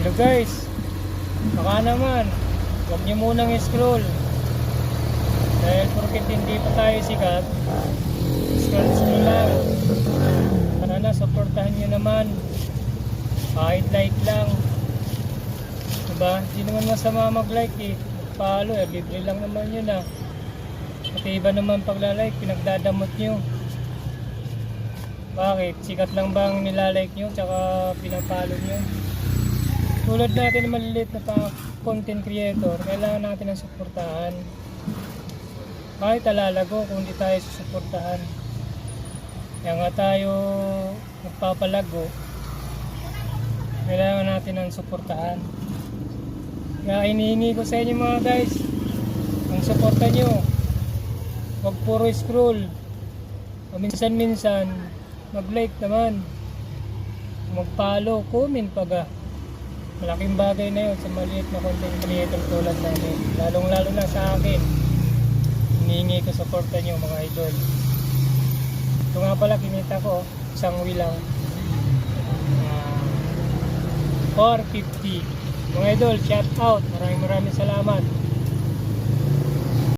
Hello guys, baka naman huwag nyo munang scroll dahil porket hindi pa tayo sikat, scroll lang. Sana supportahan nyo naman kahit like lang, diba? Hindi naman masama mag like mag-follow libre lang naman yun pati iba naman pagla-like pinagdadamot nyo. Bakit? Sikat lang bang nilalike nyo tsaka pinapalo nyo? Tulad natin na maliliit na content creator, kailangan natin ng suportahan. Kahit alalago kung hindi tayo susuportahan. Kaya nga tayo magpapalago, kailangan natin ng suportahan. Kaya inihingi ko sa inyo mga guys, ang suporta nyo. Huwag puro scroll. Minsan-minsan mag-like naman, mag-follow, comment pa. Malaking bagay na yun sa maliit na content creator tulad namin, lalong lalo na sa akin. Hinihingi ko suporta nyo mga idol. Ito nga pala kinita ko, isang wheel lang, 450. Mga idol, shout out, maraming salamat.